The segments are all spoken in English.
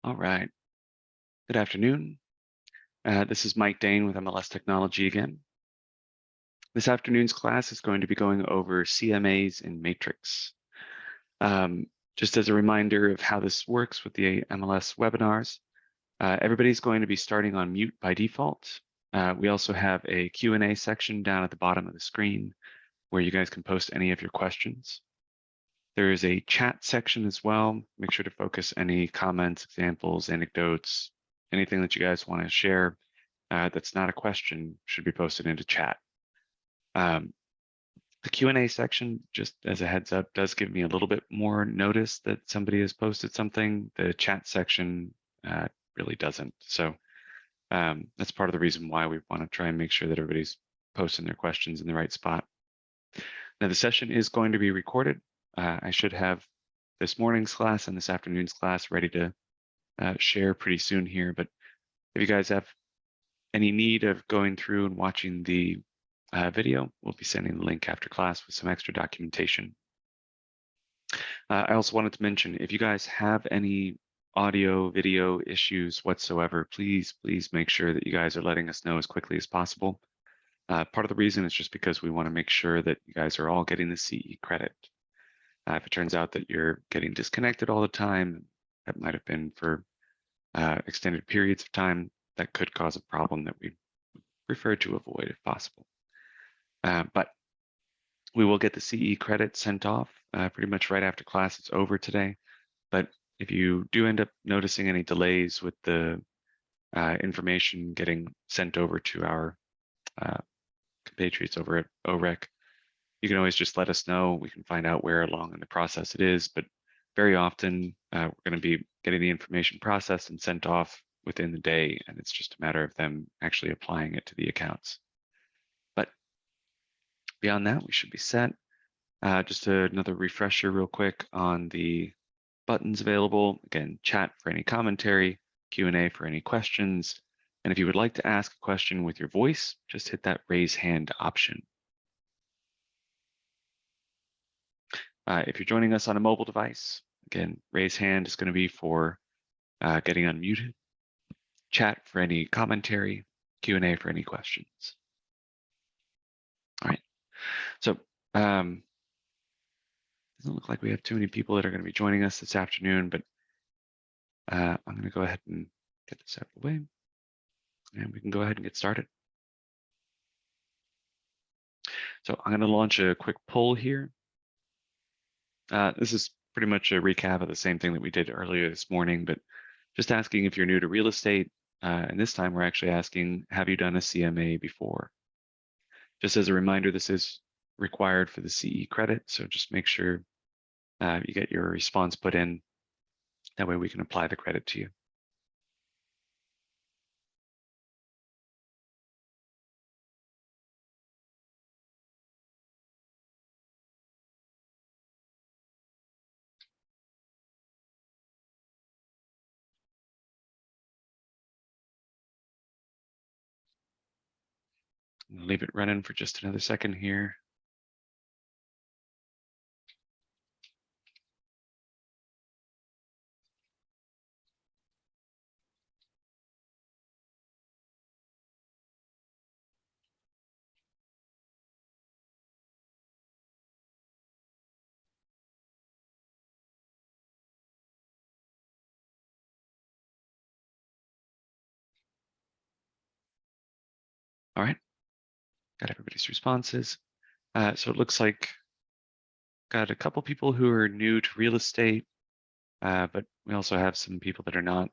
All right. Good afternoon. This is Mike Dane with MLS Technology again. This afternoon's class is going to be going over CMAs in Matrix. Just as a reminder of how this works with the MLS webinars, everybody's going to be starting on mute by default. We also have a Q&A section down at the bottom of the screen where you guys can post any of your questions. There is a chat section as well. Make sure to focus any comments, examples, anecdotes, anything that you guys want to share that's not a question should be posted into chat. The Q&A section, just as a heads up, does give me a little bit more notice that somebody has posted something. The chat section really doesn't. So that's part of the reason why we want to try and make sure that everybody's posting their questions in the right spot. Now, the session is going to be recorded. I should have this morning's class and this afternoon's class ready to share pretty soon here. But if you guys have any need of going through and watching the video, we'll be sending the link after class with some extra documentation. I also wanted to mention, if you guys have any audio, video issues whatsoever, please make sure that you guys are letting us know as quickly as possible. Part of the reason is just because we want to make sure that you guys are all getting the CE credit. If it turns out that you're getting disconnected all the time, that might have been for extended periods of time, that could cause a problem that we prefer to avoid if possible. But we will get the CE credit sent off pretty much right after class is over today. But if you do end up noticing any delays with the information getting sent over to our compatriots over at OREC, you can always just let us know. We can find out where along in the process it is. But very often, we're going to be getting the information processed and sent off within the day, and it's just a matter of them actually applying it to the accounts. But beyond that, we should be set. Just another refresher real quick on the buttons available. Again, chat for any commentary, Q&A for any questions. And if you would like to ask a question with your voice, just hit that raise hand option. If you're joining us on a mobile device, again, raise hand is going to be for getting unmuted, chat for any commentary, Q&A for any questions. All right, so doesn't look like we have too many people that are going to be joining us this afternoon, but I'm going to go ahead and get this out of the way, and we can go ahead and get started. So I'm going to launch a quick poll here. This is pretty much a recap of the same thing that we did earlier this morning, but just asking if you're new to real estate. And this time we're actually asking, have you done a CMA before? Just as a reminder, this is required for the CE credit, so just make sure you get your response put in. That way we can apply the credit to you. I'm gonna leave it running for just another second here. All right, got everybody's responses. So it looks like got a couple people who are new to real estate, but we also have some people that are not.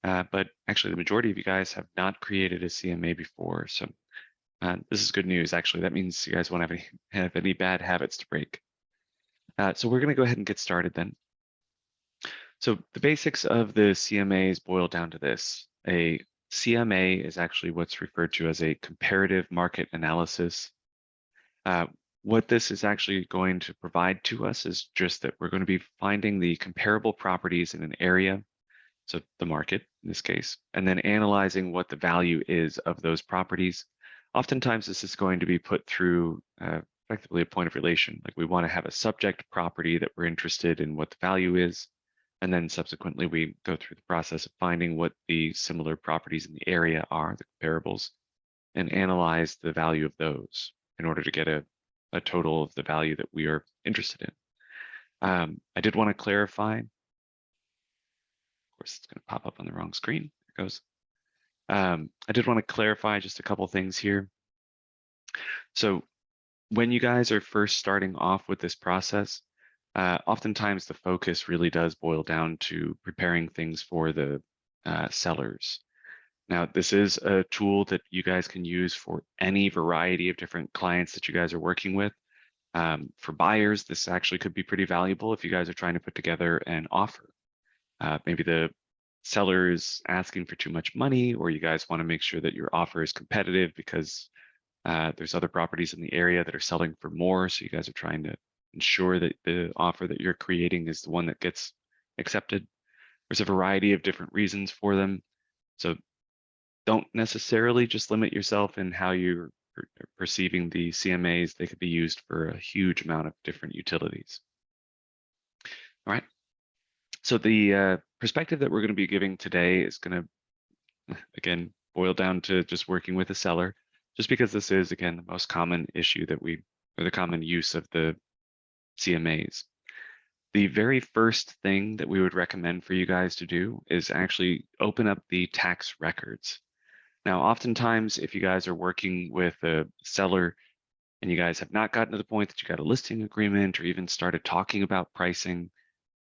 But actually, the majority of you guys have not created a CMA before. So this is good news, actually. That means you guys won't have any bad habits to break. So we're going to go ahead and get started then. So the basics of the CMAs boil down to this. A CMA is actually what's referred to as a comparative market analysis. What this is actually going to provide to us is just that we're going to be finding the comparable properties in an area, so the market in this case, and then analyzing what the value is of those properties. Oftentimes this is going to be put through effectively a point of relation. Like we want to have a subject property that we're interested in what the value is, and then subsequently we go through the process of finding what the similar properties in the area are, the comparables, and analyze the value of those in order to get a total of the value that we are interested in. I did want to clarify. Of course, it's going to pop up on the wrong screen. There it goes. I did want to clarify just a couple things here. So when you guys are first starting off with this process, oftentimes the focus really does boil down to preparing things for the sellers. Now, this is a tool that you guys can use for any variety of different clients that you guys are working with. For buyers, this actually could be pretty valuable if you guys are trying to put together an offer. Maybe the seller is asking for too much money, or you guys want to make sure that your offer is competitive because there's other properties in the area that are selling for more. So you guys are trying to ensure that the offer that you're creating is the one that gets accepted. There's a variety of different reasons for them. So don't necessarily just limit yourself in how you're perceiving the CMAs. They could be used for a huge amount of different utilities. All right. So the perspective that we're going to be giving today is going to, again, boil down to just working with a seller, just because this is, again, the most common issue that or the common use of the CMAs. The very first thing that we would recommend for you guys to do is actually open up the tax records. Now, oftentimes, if you guys are working with a seller and you guys have not gotten to the point that you got a listing agreement or even started talking about pricing,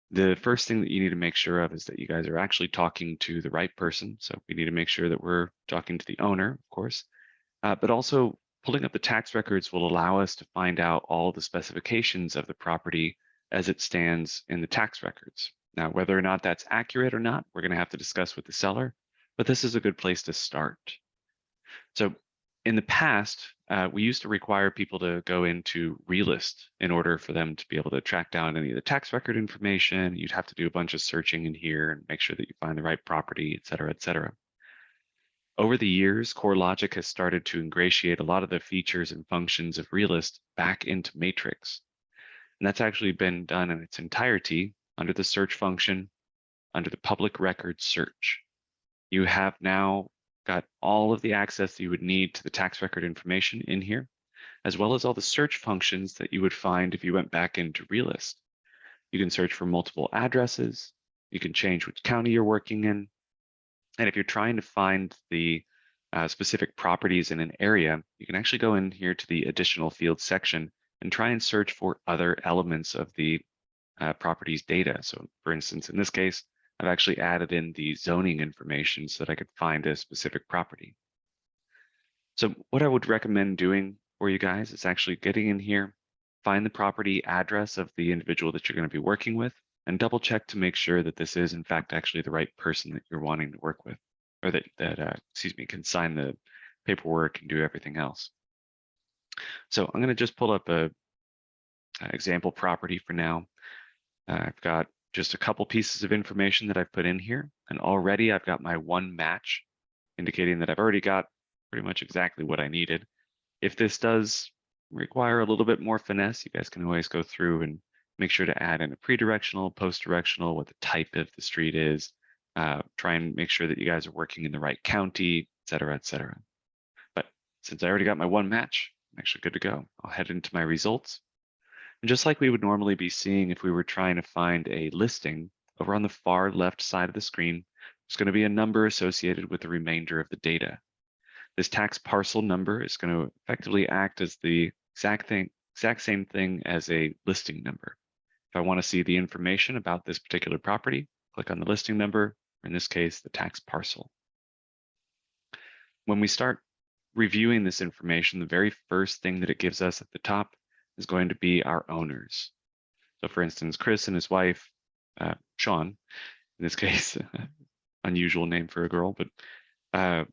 the first thing that you need to make sure of is that you guys are actually talking to the right person. So we need to make sure that we're talking to the owner, of course, but also pulling up the tax records will allow us to find out all the specifications of the property as it stands in the tax records. Now, whether or not that's accurate or not, we're going to have to discuss with the seller, but this is a good place to start. So in the past, we used to require people to go into Relist in order for them to be able to track down any of the tax record information. You'd have to do a bunch of searching in here and make sure that you find the right property, et cetera, et cetera. Over the years, CoreLogic has started to ingratiate a lot of the features and functions of Relist back into Matrix. And that's actually been done in its entirety under the search function, under the public record search. You have now got all of the access that you would need to the tax record information in here, as well as all the search functions that you would find if you went back into Relist. You can search for multiple addresses. You can change which county you're working in. And if you're trying to find the specific properties in an area, you can actually go in here to the additional fields section and try and search for other elements of the property's data. So for instance, in this case, I've actually added in the zoning information so that I could find a specific property. So what I would recommend doing for you guys is actually getting in here, find the property address of the individual that you're going to be working with, and double check to make sure that this is in fact actually the right person that you're wanting to work with, or that can sign the paperwork and do everything else. So I'm going to just pull up a example property for now. I've got just a couple pieces of information that I've put in here, and already I've got my one match, indicating that I've already got pretty much exactly what I needed. If this does require a little bit more finesse, you guys can always go through and make sure to add in a pre-directional, post-directional, what the type of the street is, try and make sure that you guys are working in the right county, et cetera, et cetera. But since I already got my one match, I'm actually good to go. I'll head into my results. And just like we would normally be seeing if we were trying to find a listing, over on the far left side of the screen, there's going to be a number associated with the remainder of the data. This tax parcel number is going to effectively act as the exact same thing as a listing number. If I want to see the information about this particular property, click on the listing number, or in this case, the tax parcel. When we start reviewing this information, the very first thing that it gives us at the top is going to be our owners. So for instance, Chris and his wife, Sean, in this case, unusual name for a girl, but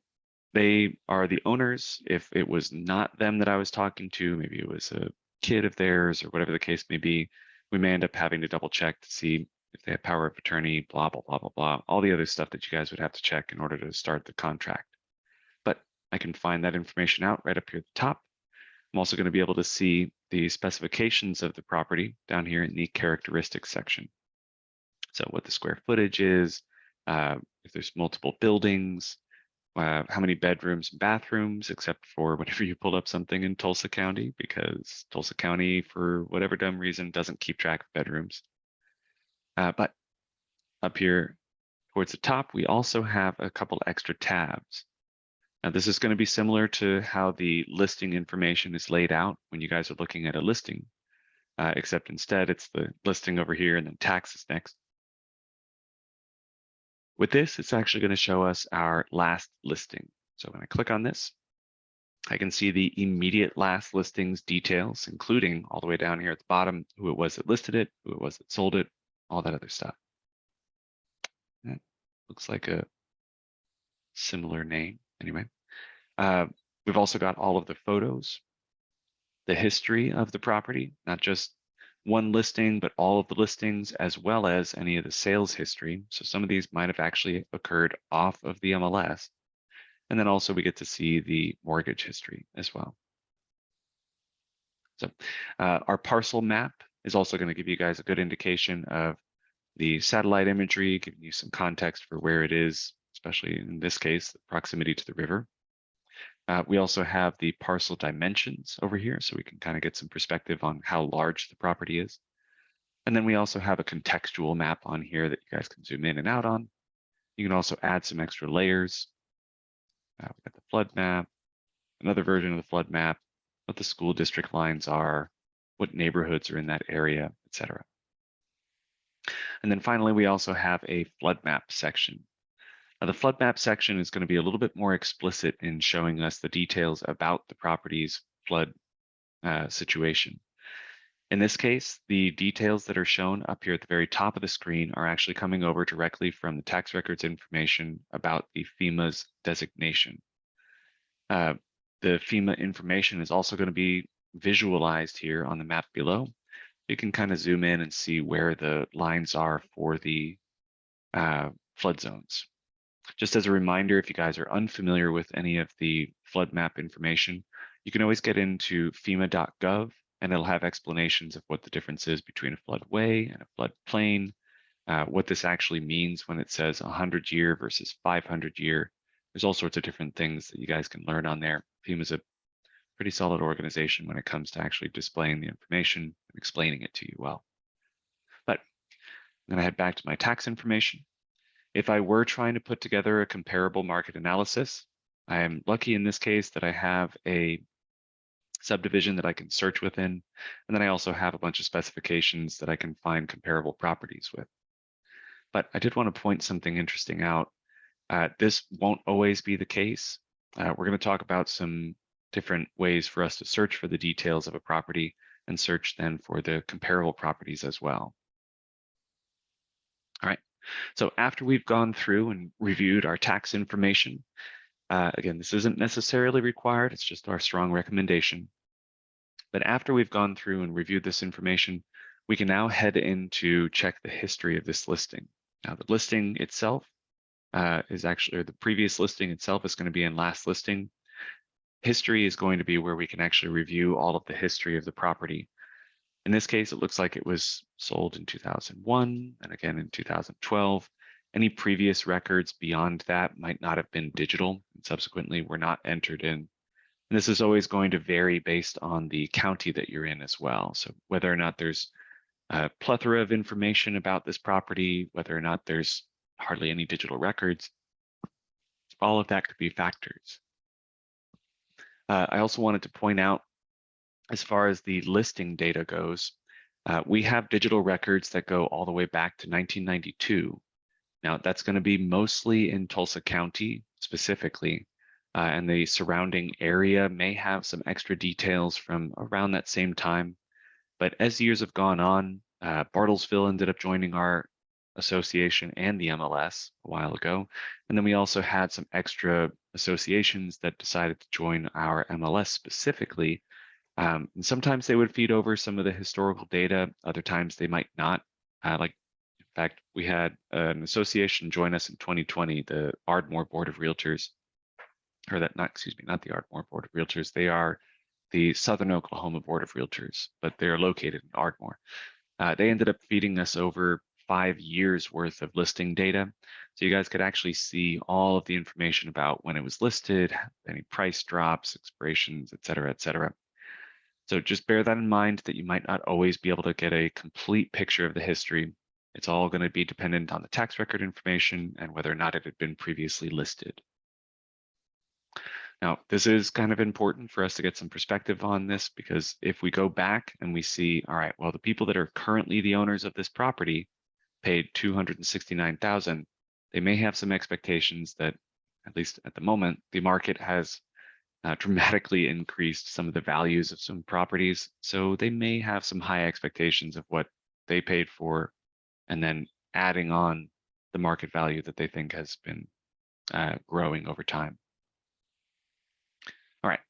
they are the owners. If it was not them that I was talking to, maybe it was a kid of theirs or whatever the case may be, we may end up having to double check to see if they have power of attorney, blah, blah, blah, blah, blah, all the other stuff that you guys would have to check in order to start the contract. But I can find that information out right up here at the top. I'm also going to be able to see the specifications of the property down here in the characteristics section. So what the square footage is, if there's multiple buildings, how many bedrooms and bathrooms, except for whenever you pull up something in Tulsa County, because Tulsa County, for whatever dumb reason, doesn't keep track of bedrooms. But up here towards the top, we also have a couple extra tabs. Now, this is going to be similar to how the listing information is laid out when you guys are looking at a listing, except instead it's the listing over here and then taxes next. With this, it's actually going to show us our last listing. So when I click on this, I can see the immediate last listings details, including all the way down here at the bottom, who it was that listed it, who it was that sold it, all that other stuff. That looks like a similar name. Anyway, we've also got all of the photos, the history of the property, not just one listing, but all of the listings, as well as any of the sales history. So some of these might have actually occurred off of the MLS. And then also we get to see the mortgage history as well. So our parcel map is also going to give you guys a good indication of the satellite imagery, giving you some context for where it is, especially in this case, the proximity to the river. We also have the parcel dimensions over here, so we can kind of get some perspective on how large the property is. And then we also have a contextual map on here that you guys can zoom in and out on. You can also add some extra layers. We've got the flood map, another version of the flood map, what the school district lines are, what neighborhoods are in that area, etc. And then finally, we also have a flood map section. Now, the flood map section is going to be a little bit more explicit in showing us the details about the property's flood situation. In this case, the details that are shown up here at the very top of the screen are actually coming over directly from the tax records information about the FEMA's designation. The FEMA information is also going to be visualized here on the map below. You can kind of zoom in and see where the lines are for the flood zones. Just as a reminder, if you guys are unfamiliar with any of the flood map information, you can always get into FEMA.gov and it'll have explanations of what the difference is between a floodway and a floodplain, what this actually means when it says 100-year versus 500-year. There's all sorts of different things that you guys can learn on there. FEMA is a pretty solid organization when it comes to actually displaying the information and explaining it to you well. But I'm going to head back to my tax information. If I were trying to put together a comparable market analysis, I am lucky in this case that I have a subdivision that I can search within, and then I also have a bunch of specifications that I can find comparable properties with. But I did want to point something interesting out. This won't always be the case. We're going to talk about some different ways for us to search for the details of a property and search then for the comparable properties as well. All right. So after we've gone through and reviewed our tax information, again, this isn't necessarily required, it's just our strong recommendation. But after we've gone through and reviewed this information, we can now head in to check the history of this listing. Now, the listing itself is actually, or the previous listing itself is going to be in last listing. History is going to be where we can actually review all of the history of the property. In this case, it looks like it was sold in 2001 and again in 2012. Any previous records beyond that might not have been digital and subsequently were not entered in. And this is always going to vary based on the county that you're in as well. So whether or not there's a plethora of information about this property, whether or not there's hardly any digital records, all of that could be factors. I also wanted to point out, as far as the listing data goes, we have digital records that go all the way back to 1992. Now, that's going to be mostly in Tulsa County specifically, and the surrounding area may have some extra details from around that same time. But as years have gone on, Bartlesville ended up joining our association and the MLS a while ago. And then we also had some extra associations that decided to join our MLS specifically. And sometimes they would feed over some of the historical data. Other times they might not. In fact, we had an association join us in 2020, the Ardmore Board of Realtors, or that, not the Ardmore Board of Realtors. They are the Southern Oklahoma Board of Realtors, but they're located in Ardmore. They ended up feeding us over 5 years worth of listing data. So you guys could actually see all of the information about when it was listed, any price drops, expirations, et cetera, et cetera. So just bear that in mind that you might not always be able to get a complete picture of the history. It's all going to be dependent on the tax record information and whether or not it had been previously listed. Now, this is kind of important for us to get some perspective on this, because if we go back and we see, all right, well, the people that are currently the owners of this property paid $269,000, they may have some expectations that, at least at the moment, the market has dramatically increased some of the values of some properties. So they may have some high expectations of what they paid for, and then adding on the market value that they think has been growing over time. All right,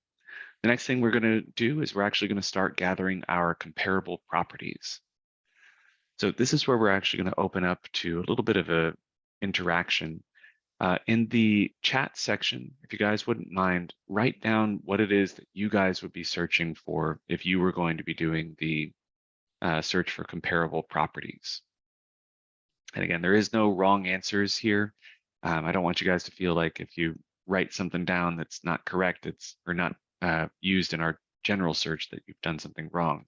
the next thing we're going to do is we're actually going to start gathering our comparable properties. So this is where we're actually going to open up to a little bit of a interaction. In the chat section, if you guys wouldn't mind, write down what it is that you guys would be searching for if you were going to be doing the search for comparable properties. And again, there is no wrong answers here. I don't want you guys to feel like if you write something down that's not correct, or not used in our general search, that you've done something wrong.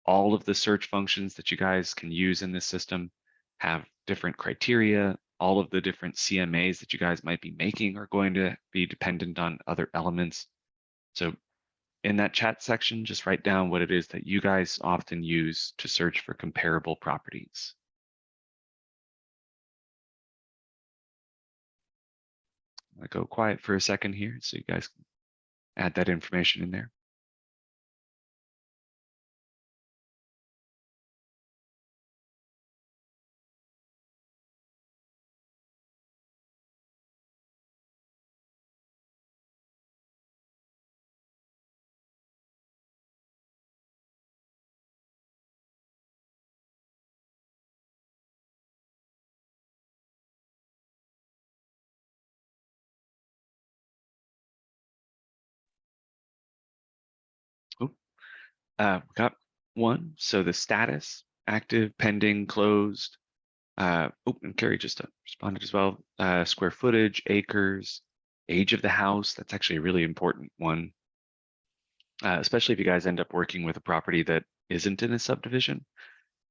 All of the search functions that you guys can use in this system have different criteria. All of the different CMAs that you guys might be making are going to be dependent on other elements. So in that chat section, just write down what it is that you guys often use to search for comparable properties. I'll go quiet for a second here so you guys can add that information in there. Oh, we got one. So the status, active, pending, closed. Oh, and Carrie just responded as well. Square footage, acres, age of the house. That's actually a really important one, especially if you guys end up working with a property that isn't in a subdivision.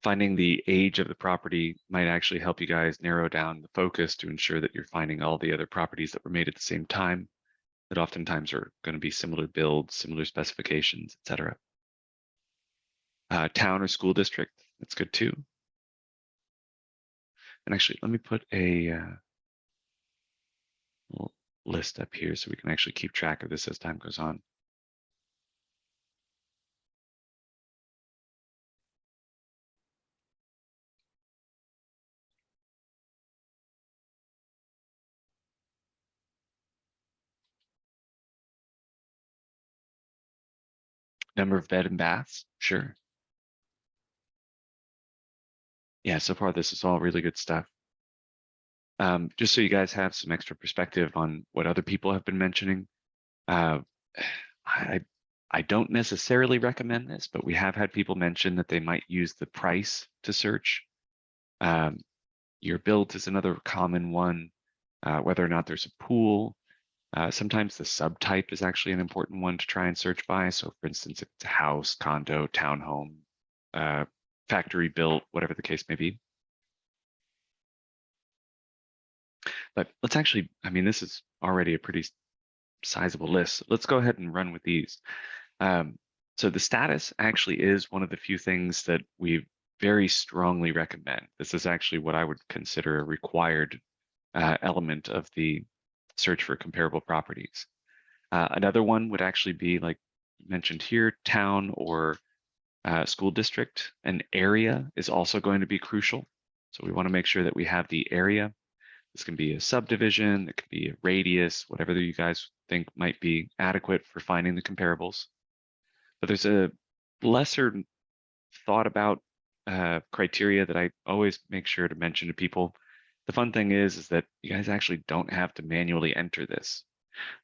Finding the age of the property might actually help you guys narrow down the focus to ensure that you're finding all the other properties that were made at the same time that oftentimes are going to be similar builds, similar specifications, etc. Town or school district, that's good too. And actually, let me put a little list up here so we can actually keep track of this as time goes on. Number of bed and baths, sure. Yeah, so far this is all really good stuff. Just so you guys have some extra perspective on what other people have been mentioning, I don't necessarily recommend this, but we have had people mention that they might use the price to search. Your build is another common one, whether or not there's a pool. Sometimes the subtype is actually an important one to try and search by. So for instance, if it's a house, condo, townhome, factory built, whatever the case may be. But let's actually, I mean, this is already a pretty sizable list. Let's go ahead and run with these. So the status actually is one of the few things that we very strongly recommend. This is actually what I would consider a required element of the search for comparable properties. Another one would actually be, like mentioned here, town or school district. An area is also going to be crucial. So we want to make sure that we have the area. This can be a subdivision, it could be a radius, whatever you guys think might be adequate for finding the comparables. But there's a lesser thought about criteria that I always make sure to mention to people. The fun thing is that you guys actually don't have to manually enter this.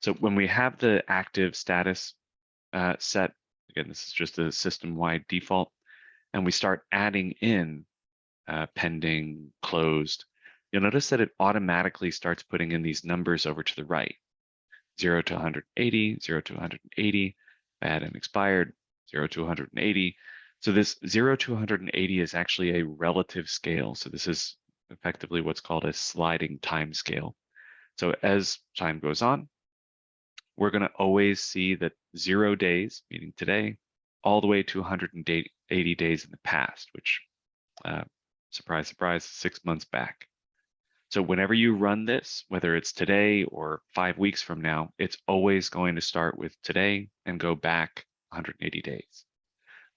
So when we have the active status set, again, this is just a system-wide default, and we start adding in pending, closed, you'll notice that it automatically starts putting in these numbers over to the right. 0 to 180, 0 to 180, bad and expired, 0 to 180. So this 0 to 180 is actually a relative scale. So this is effectively what's called a sliding time scale. So as time goes on, we're going to always see that 0 days, meaning today, all the way to 180 days in the past, which, surprise, surprise, 6 months back. So whenever you run this, whether it's today or 5 weeks from now, it's always going to start with today and go back 180 days.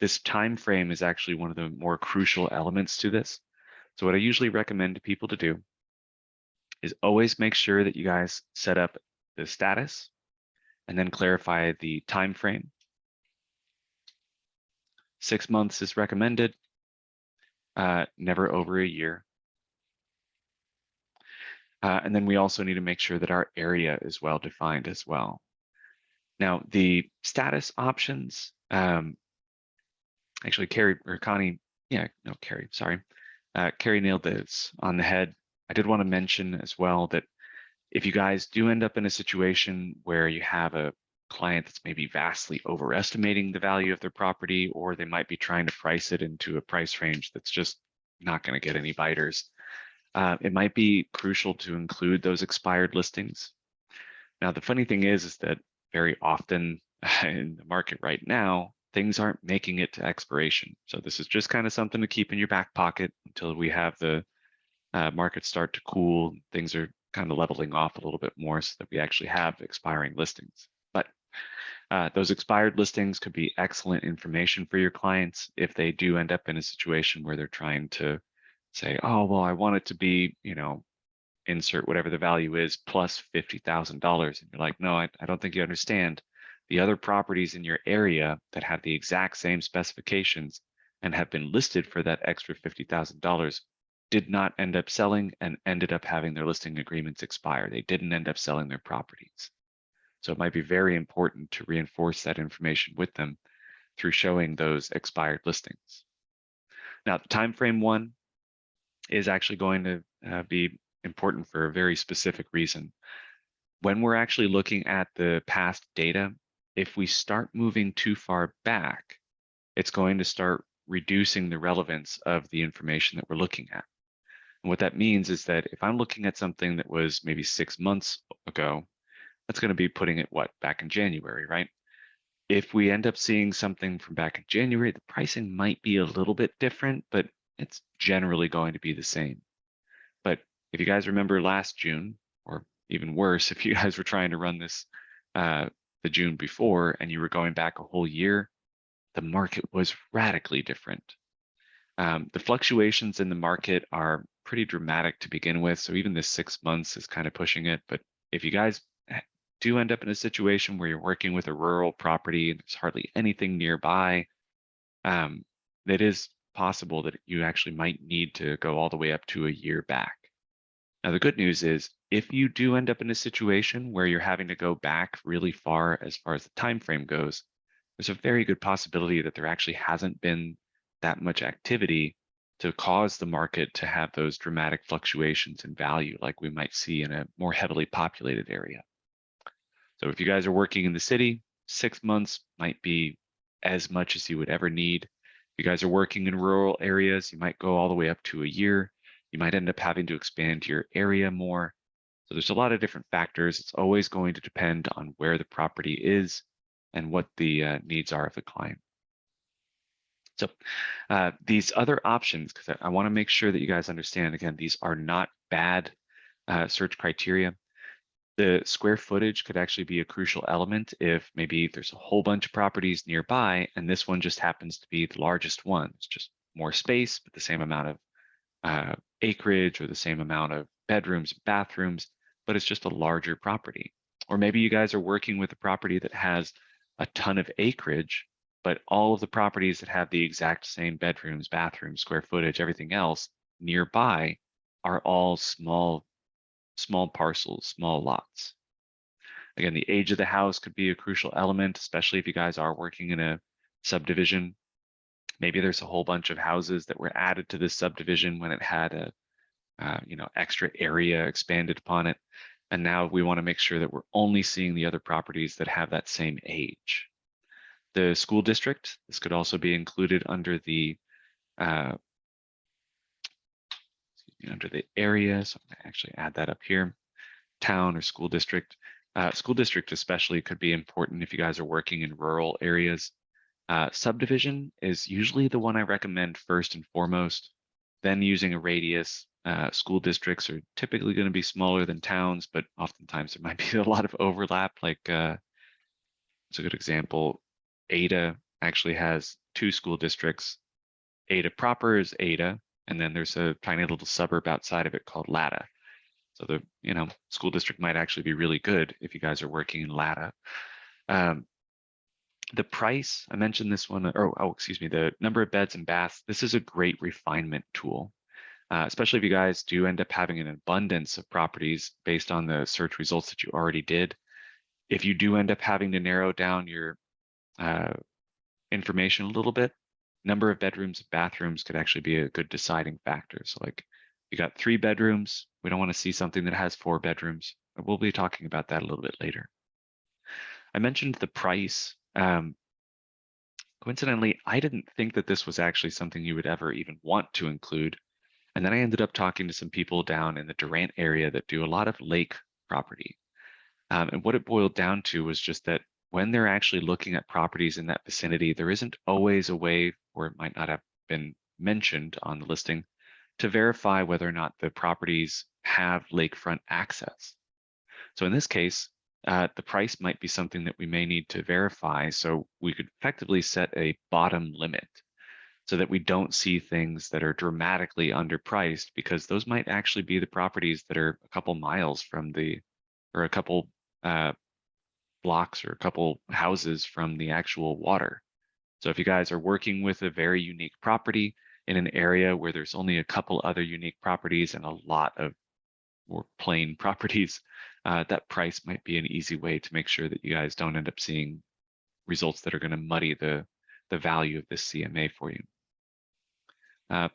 This time frame is actually one of the more crucial elements to this. So what I usually recommend to people to do is always make sure that you guys set up the status and then clarify the time frame. 6 months is recommended, never over a year. And then we also need to make sure that our area is well defined as well. Now, the status options, actually Carrie or Connie, Carrie, sorry. Carrie nailed this on the head. I did want to mention as well that if you guys do end up in a situation where you have a client that's maybe vastly overestimating the value of their property, or they might be trying to price it into a price range that's just not going to get any biters, it might be crucial to include those expired listings. Now, the funny thing is that very often in the market right now, things aren't making it to expiration. So this is just kind of something to keep in your back pocket until we have the markets start to cool. Things are kind of leveling off a little bit more so that we actually have expiring listings. But those expired listings could be excellent information for your clients if they do end up in a situation where they're trying to say, oh, well, I want it to be, insert whatever the value is plus $50,000. And you're like, no, I don't think you understand. The other properties in your area that have the exact same specifications and have been listed for that extra $50,000 did not end up selling and ended up having their listing agreements expire. They didn't end up selling their properties. So it might be very important to reinforce that information with them through showing those expired listings. Now, the time frame one is actually going to be important for a very specific reason. When we're actually looking at the past data, if we start moving too far back, it's going to start reducing the relevance of the information that we're looking at. And what that means is that if I'm looking at something that was maybe 6 months ago, that's going to be putting it back in January, right? If we end up seeing something from back in January, the pricing might be a little bit different, but it's generally going to be the same. But if you guys remember last June, or even worse, if you guys were trying to run this the June before and you were going back a whole year, the market was radically different. The fluctuations in the market are pretty dramatic to begin with. So even this 6 months is kind of pushing it. But if you guys do end up in a situation where you're working with a rural property and there's hardly anything nearby, it is possible that you actually might need to go all the way up to a year back. Now, the good news is if you do end up in a situation where you're having to go back really far as the time frame goes, there's a very good possibility that there actually hasn't been that much activity to cause the market to have those dramatic fluctuations in value like we might see in a more heavily populated area. So if you guys are working in the city, 6 months might be as much as you would ever need. If you guys are working in rural areas, you might go all the way up to a year. You might end up having to expand your area more. So there's a lot of different factors. It's always going to depend on where the property is and what the needs are of the client. So these other options, because I want to make sure that you guys understand, again, these are not bad search criteria. The square footage could actually be a crucial element if maybe there's a whole bunch of properties nearby and this one just happens to be the largest one. It's just more space, but the same amount of acreage or the same amount of bedrooms and bathrooms, but it's just a larger property. Or maybe you guys are working with a property that has a ton of acreage, but all of the properties that have the exact same bedrooms, bathrooms, square footage, everything else nearby are all small parcels, small lots. Again, the age of the house could be a crucial element, especially if you guys are working in a subdivision. Maybe there's a whole bunch of houses that were added to this subdivision when it had a extra area expanded upon it. And now we want to make sure that we're only seeing the other properties that have that same age. The school district, this could also be included under the area. So I'm gonna actually add that up here. Town or school district. School district especially could be important if you guys are working in rural areas. Subdivision is usually the one I recommend first and foremost, then using a radius, school districts are typically going to be smaller than towns, but oftentimes there might be a lot of overlap. Like, it's a good example. Ada actually has 2 school districts. Ada proper is Ada, and then there's a tiny little suburb outside of it called Latta. So the school district might actually be really good if you guys are working in Latta. The price, I mentioned this one, excuse me, the number of beds and baths. This is a great refinement tool, especially if you guys do end up having an abundance of properties based on the search results that you already did. If you do end up having to narrow down your information a little bit, number of bedrooms and bathrooms could actually be a good deciding factor. So like you got 3 bedrooms, we don't want to see something that has 4 bedrooms. We'll be talking about that a little bit later. I mentioned the price. Coincidentally, I didn't think that this was actually something you would ever even want to include. And then I ended up talking to some people down in the Durant area that do a lot of lake property. And what it boiled down to was just that when they're actually looking at properties in that vicinity, there isn't always a way, or it might not have been mentioned on the listing, to verify whether or not the properties have lakefront access. So in this case, the price might be something that we may need to verify. So we could effectively set a bottom limit so that we don't see things that are dramatically underpriced, because those might actually be the properties that are a couple miles from or a couple blocks or a couple houses from the actual water. So if you guys are working with a very unique property in an area where there's only a couple other unique properties and a lot of more plain properties, that price might be an easy way to make sure that you guys don't end up seeing results that are going to muddy the value of this CMA for you.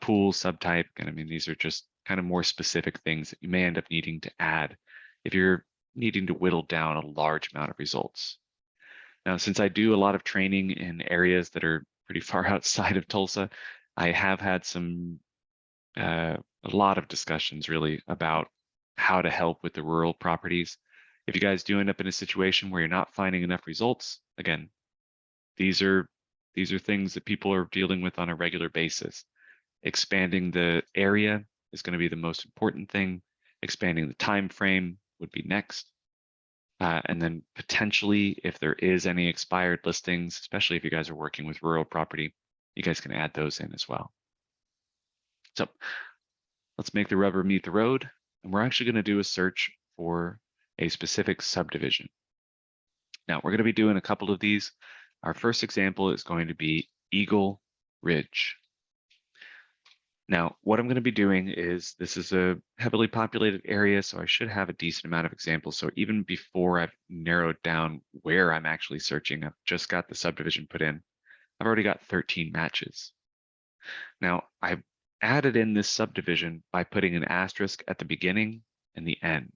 Pool, subtype, and I mean, these are just kind of more specific things that you may end up needing to add if you're needing to whittle down a large amount of results. Now, since I do a lot of training in areas that are pretty far outside of Tulsa, I have had a lot of discussions really about how to help with the rural properties. If you guys do end up in a situation where you're not finding enough results, again, these are things that people are dealing with on a regular basis. Expanding the area is going to be the most important thing. Expanding the time frame would be next. And then potentially, if there is any expired listings, especially if you guys are working with rural property, you guys can add those in as well. So let's make the rubber meet the road. And we're actually going to do a search for a specific subdivision. Now, we're going to be doing a couple of these. Our first example is going to be Eagle Ridge. Now, what I'm going to be doing is, this is a heavily populated area, so I should have a decent amount of examples. So even before I've narrowed down where I'm actually searching, I've just got the subdivision put in. I've already got 13 matches. Now, I've added in this subdivision by putting an asterisk at the beginning and the end.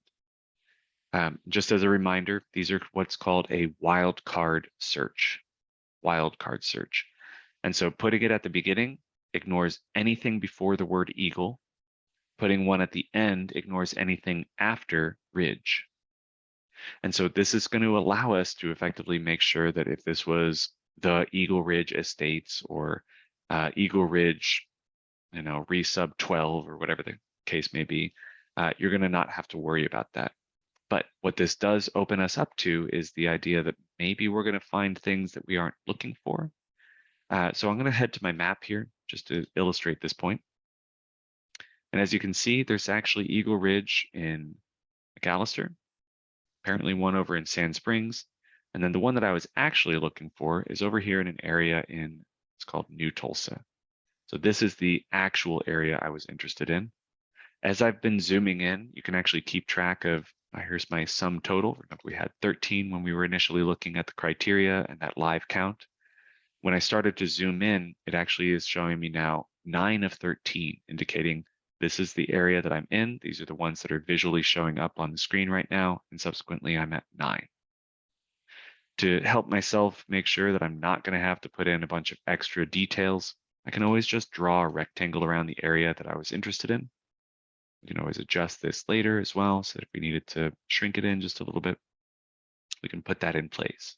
Just as a reminder, these are what's called a wildcard search. Wildcard search. And so putting it at the beginning ignores anything before the word eagle. Putting one at the end ignores anything after ridge. And so this is going to allow us to effectively make sure that if this was the Eagle Ridge Estates or Eagle Ridge, resub 12 or whatever the case may be, you're going to not have to worry about that. But what this does open us up to is the idea that maybe we're going to find things that we aren't looking for. So I'm going to head to my map here just to illustrate this point. And as you can see, there's actually Eagle Ridge in McAllister, apparently one over in Sand Springs. And then the one that I was actually looking for is over here in an area it's called New Tulsa. So this is the actual area I was interested in. As I've been zooming in, you can actually keep track of, here's my sum total. Remember, we had 13 when we were initially looking at the criteria and that live count. When I started to zoom in, it actually is showing me now 9 of 13, indicating this is the area that I'm in. These are the ones that are visually showing up on the screen right now, and subsequently I'm at 9. To help myself make sure that I'm not going to have to put in a bunch of extra details, I can always just draw a rectangle around the area that I was interested in. We can always adjust this later as well, so that if we needed to shrink it in just a little bit, we can put that in place.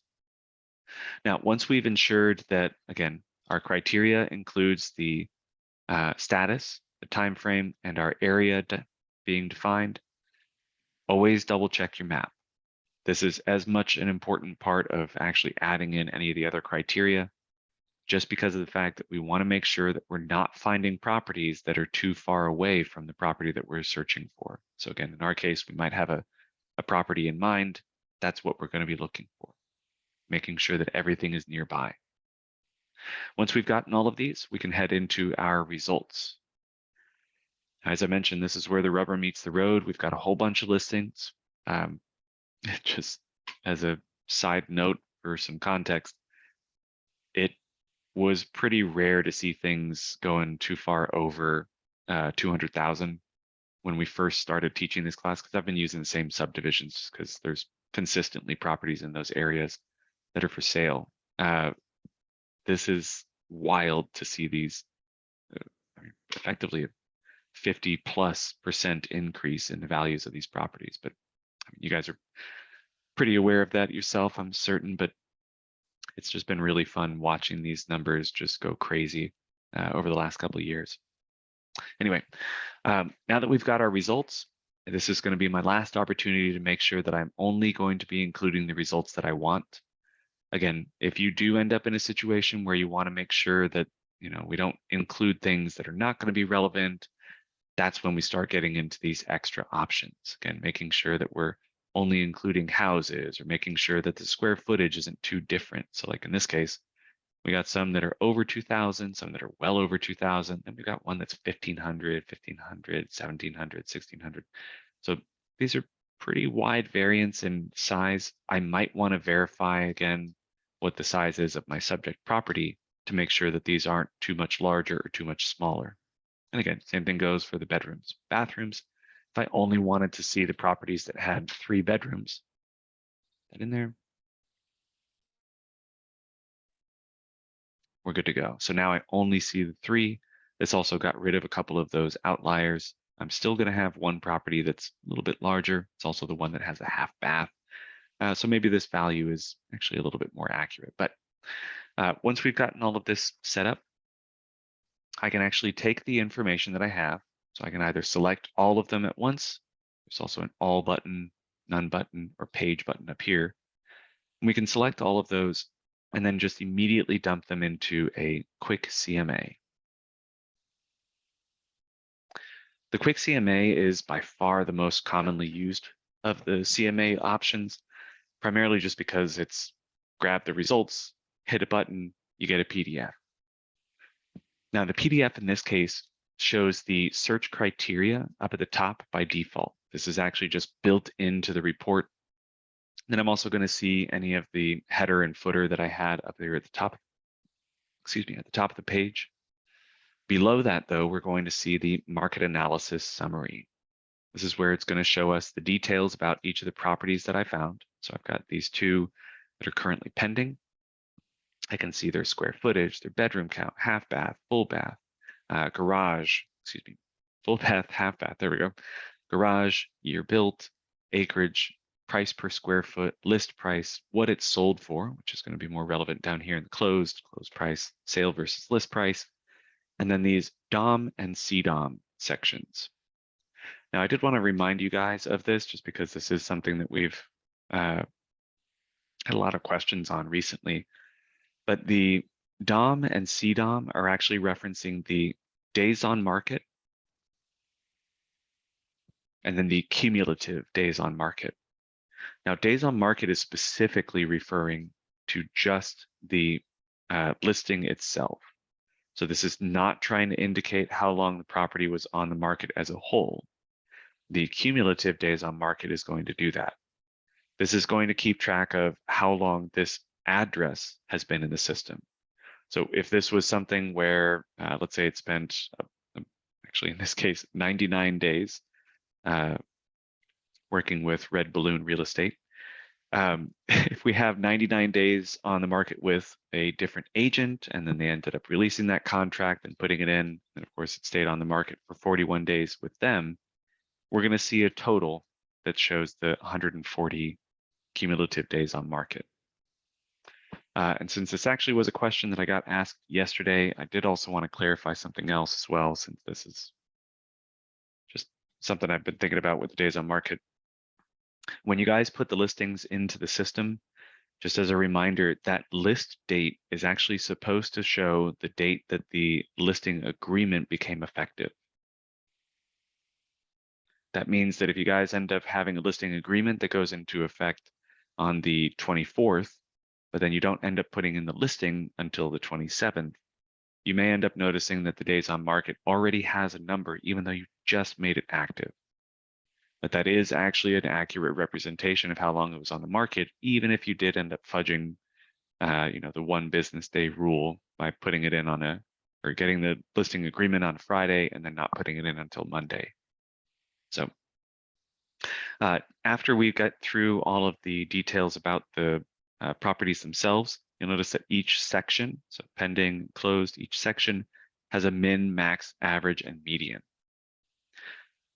Now, once we've ensured that, again, our criteria includes the status, the time frame, and our area being defined, always double check your map. This is as much an important part of actually adding in any of the other criteria, just because of the fact that we want to make sure that we're not finding properties that are too far away from the property that we're searching for. So again, in our case, we might have a property in mind. That's what we're going to be looking for, making sure that everything is nearby. Once we've gotten all of these, we can head into our results. As I mentioned, this is where the rubber meets the road. We've got a whole bunch of listings. Just as a side note for some context, it was pretty rare to see things going too far over 200,000 when we first started teaching this class, because I've been using the same subdivisions because there's consistently properties in those areas that are for sale. This is wild to see these effectively a 50+% increase in the values of these properties. But you guys are pretty aware of that yourself, I'm certain, but it's just been really fun watching these numbers just go crazy over the last couple of years. Anyway, now that we've got our results, this is going to be my last opportunity to make sure that I'm only going to be including the results that I want. Again, if you do end up in a situation where you want to make sure that we don't include things that are not going to be relevant, that's when we start getting into these extra options. Again, making sure that we're only including houses or making sure that the square footage isn't too different. So like in this case, we got some that are over 2,000, some that are well over 2,000, and we got one that's 1,500, 1,500, 1,700, 1,600. So these are pretty wide variance in size. I might want to verify again what the size is of my subject property to make sure that these aren't too much larger or too much smaller. And again, same thing goes for the bedrooms, bathrooms. If I only wanted to see the properties that had 3 bedrooms, that in there, we're good to go. So now I only see the 3. This also got rid of a couple of those outliers. I'm still going to have one property that's a little bit larger. It's also the one that has a half bath. So maybe this value is actually a little bit more accurate. But once we've gotten all of this set up, I can actually take the information that I have. So I can either select all of them at once. There's also an all button, none button, or page button up here. And we can select all of those and then just immediately dump them into a quick CMA. The quick CMA is by far the most commonly used of the CMA options, primarily just because it's grab the results, hit a button, you get a PDF. Now the PDF in this case shows the search criteria up at the top by default. This is actually just built into the report. Then I'm also going to see any of the header and footer that I had up there at the top, at the top of the page. Below that, though, we're going to see the market analysis summary. This is where it's going to show us the details about each of the properties that I found. So I've got these 2 that are currently pending. I can see their square footage, their bedroom count, half bath, full bath, garage, full bath, half bath, there we go. Garage, year built, acreage, price per square foot, list price, what it's sold for, which is going to be more relevant down here in the closed price, sale versus list price, and then these DOM and CDOM sections. Now, I did want to remind you guys of this just because this is something that we've had a lot of questions on recently. But the DOM and CDOM are actually referencing the days on market and then the cumulative days on market. Now, days on market is specifically referring to just the listing itself. So this is not trying to indicate how long the property was on the market as a whole. The cumulative days on market is going to do that. This is going to keep track of how long this address has been in the system. So if this was something where, let's say it spent, actually in this case, 99 days working with Red Balloon Real Estate, if we have 99 days on the market with a different agent, and then they ended up releasing that contract and putting it in, and of course it stayed on the market for 41 days with them, we're going to see a total that shows the 140 cumulative days on market. And since this actually was a question that I got asked yesterday, I did also want to clarify something else as well, since this is something I've been thinking about with the days on market. When you guys put the listings into the system, just as a reminder, that list date is actually supposed to show the date that the listing agreement became effective. That means that if you guys end up having a listing agreement that goes into effect on the 24th, but then you don't end up putting in the listing until the 27th, you may end up noticing that the days on market already has a number, even though you just made it active. But that is actually an accurate representation of how long it was on the market, even if you did end up fudging, the 1 business day rule by putting it in or getting the listing agreement on Friday and then not putting it in until Monday. So after we get through all of the details about the properties themselves, you'll notice that each section, so pending, closed, each section has a min, max, average, and median.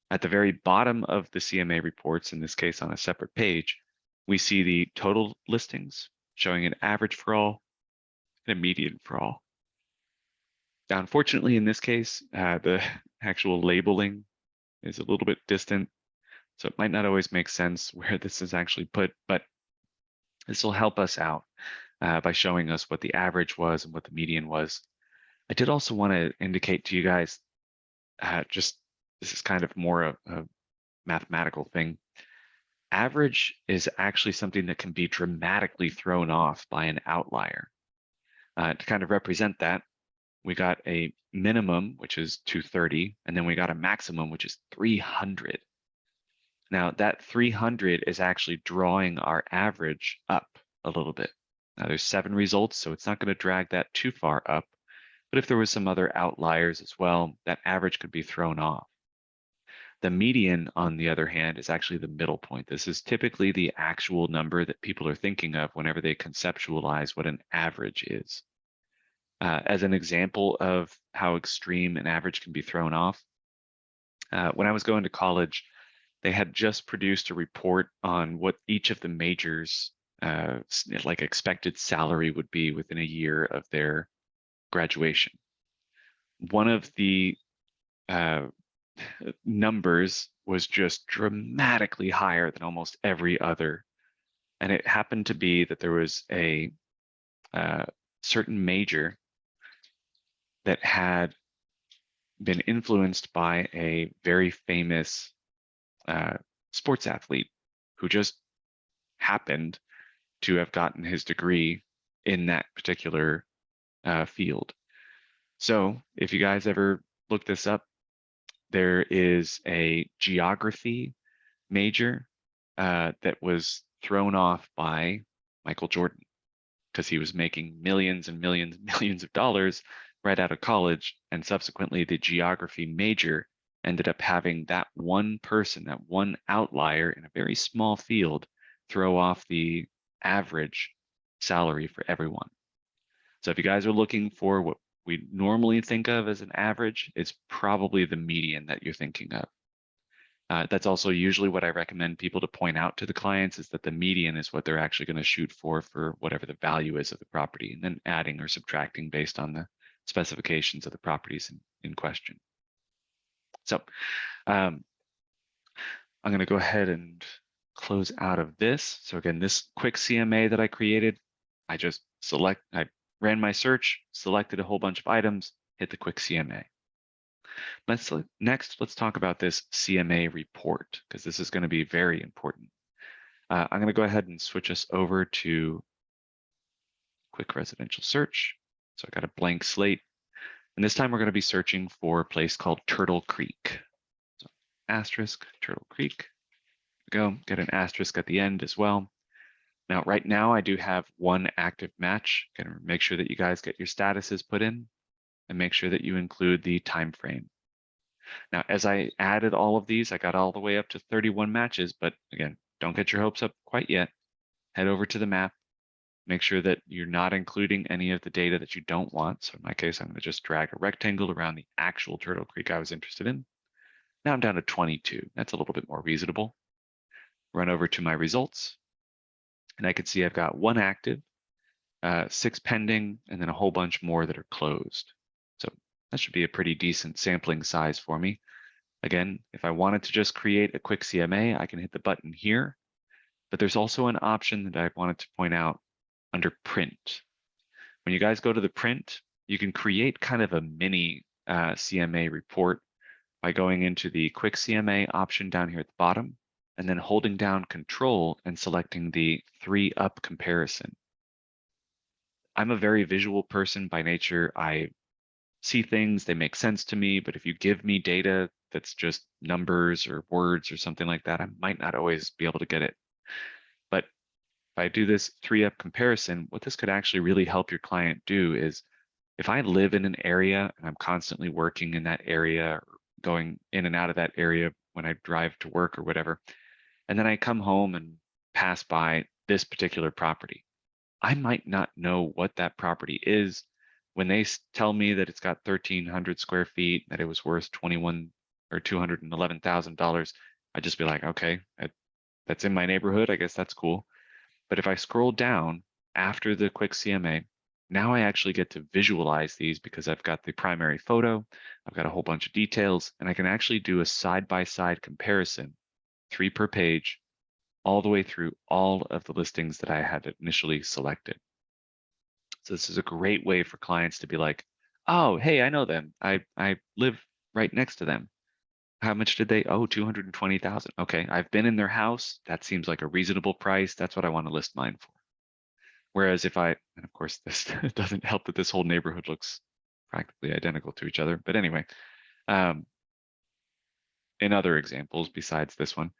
At the very bottom of the CMA reports, in this case on a separate page, we see the total listings showing an average for all and a median for all. Now, unfortunately, in this case, the actual labeling is a little bit distant, so it might not always make sense where this is actually put, but this will help us out by showing us what the average was and what the median was. I did also want to indicate to you guys, this is kind of more a mathematical thing. Average is actually something that can be dramatically thrown off by an outlier. To kind of represent that, we got a minimum, which is 230, and then we got a maximum, which is 300. Now that 300 is actually drawing our average up a little bit. Now there's 7 results, so it's not going to drag that too far up. But if there was some other outliers as well, that average could be thrown off. The median, on the other hand, is actually the middle point. This is typically the actual number that people are thinking of whenever they conceptualize what an average is. As an example of how extreme an average can be thrown off, when I was going to college, they had just produced a report on what each of the majors, like expected salary would be within a year of their graduation. One of the numbers was just dramatically higher than almost every other. And it happened to be that there was a certain major that had been influenced by a very famous sports athlete who just happened to have gotten his degree in that particular field. So if you guys ever look this up, there is a geography major that was thrown off by Michael Jordan because he was making millions and millions and millions of dollars right out of college, and subsequently the geography major ended up having that one person, that one outlier in a very small field, throw off the average salary for everyone. So if you guys are looking for what we normally think of as an average, it's probably the median that you're thinking of. That's also usually what I recommend people to point out to the clients, is that the median is what they're actually going to shoot for whatever the value is of the property, and then adding or subtracting based on the specifications of the properties in question. So I'm going to go ahead and close out of this. So again, this quick CMA that I created, I ran my search, selected a whole bunch of items, hit the quick CMA. Next, let's talk about this CMA report, because this is going to be very important. I'm going to go ahead and switch us over to quick residential search. So I got a blank slate. And this time we're going to be searching for a place called Turtle Creek. So asterisk, Turtle Creek. Go, get an asterisk at the end as well. Now, right now I do have 1 active match. Gonna make sure that you guys get your statuses put in and make sure that you include the time frame. Now, as I added all of these, I got all the way up to 31 matches, but again, don't get your hopes up quite yet. Head over to the map, make sure that you're not including any of the data that you don't want. So in my case, I'm going to just drag a rectangle around the actual Turtle Creek I was interested in. Now I'm down to 22. That's a little bit more reasonable. Run over to my results, and I can see I've got 1 active, 6 pending, and then a whole bunch more that are closed. So that should be a pretty decent sampling size for me. Again, if I wanted to just create a quick CMA, I can hit the button here, but there's also an option that I wanted to point out under print. When you guys go to the print, you can create kind of a mini CMA report by going into the quick CMA option down here at the bottom, and then holding down Control and selecting the 3-up comparison. I'm a very visual person by nature. I see things, they make sense to me, but if you give me data that's just numbers or words or something like that, I might not always be able to get it. But if I do this 3-up comparison, what this could actually really help your client do is, if I live in an area and I'm constantly working in that area, or going in and out of that area when I drive to work or whatever, and then I come home and pass by this particular property, I might not know what that property is. When they tell me that it's got 1,300 square feet, that it was worth $211,000, I'd just be like, okay, that's in my neighborhood. I guess that's cool. But if I scroll down after the quick CMA, now I actually get to visualize these because I've got the primary photo, I've got a whole bunch of details, and I can actually do a side-by-side comparison, 3 per page, all the way through all of the listings that I had initially selected. So this is a great way for clients to be like, oh, hey, I know them. I live right next to them. How much did they owe? 220,000. Okay, I've been in their house. That seems like a reasonable price. That's what I want to list mine for. Whereas if I, and of course this doesn't help that this whole neighborhood looks practically identical to each other. But anyway, in other examples besides this one,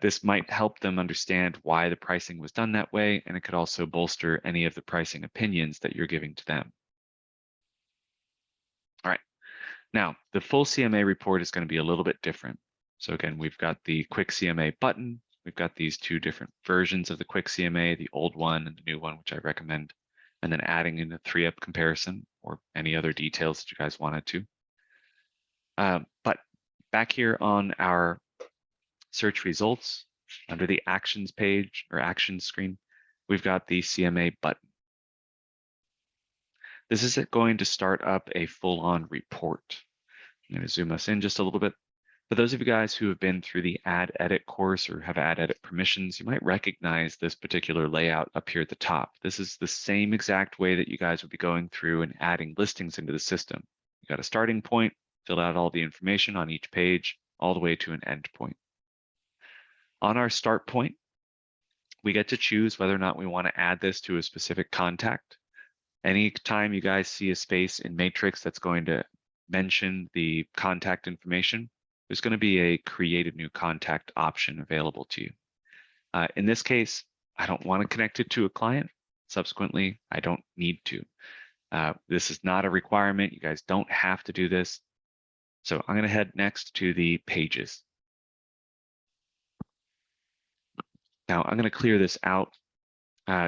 this might help them understand why the pricing was done that way, and it could also bolster any of the pricing opinions that you're giving to them. All right, now the full CMA report is going to be a little bit different. So again, we've got the quick CMA button. We've got these 2 different versions of the quick CMA, the old one and the new one, which I recommend, and then adding in a 3-up comparison or any other details that you guys wanted to. But back here on our search results, under the actions page or actions screen, we've got the CMA button. This is going to start up a full-on report. I'm going to zoom us in just a little bit. For those of you guys who have been through the add edit course or have add edit permissions, you might recognize this particular layout up here at the top. This is the same exact way that you guys would be going through and adding listings into the system. You got a starting point, fill out all the information on each page, all the way to an end point. On our start point, we get to choose whether or not we want to add this to a specific contact. Anytime you guys see a space in Matrix that's going to mention the contact information, there's going to be a create a new contact option available to you. In this case, I don't want to connect it to a client. Subsequently, I don't need to. This is not a requirement. You guys don't have to do this. So I'm going to head next to the pages. Now I'm going to clear this out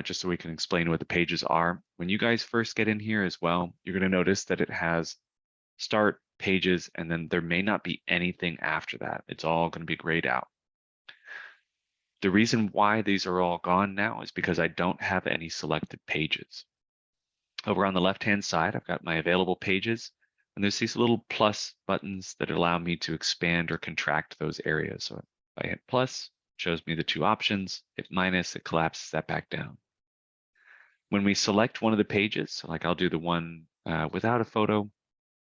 just so we can explain what the pages are. When you guys first get in here as well, you're going to notice that it has start, pages, and then there may not be anything after that. It's all going to be grayed out. The reason why these are all gone now is because I don't have any selected pages. Over on the left-hand side, I've got my available pages, and there's these little plus buttons that allow me to expand or contract those areas. So if I hit plus, it shows me the 2 options. Hit minus, it collapses that back down. When we select one of the pages, so like I'll do the one without a photo,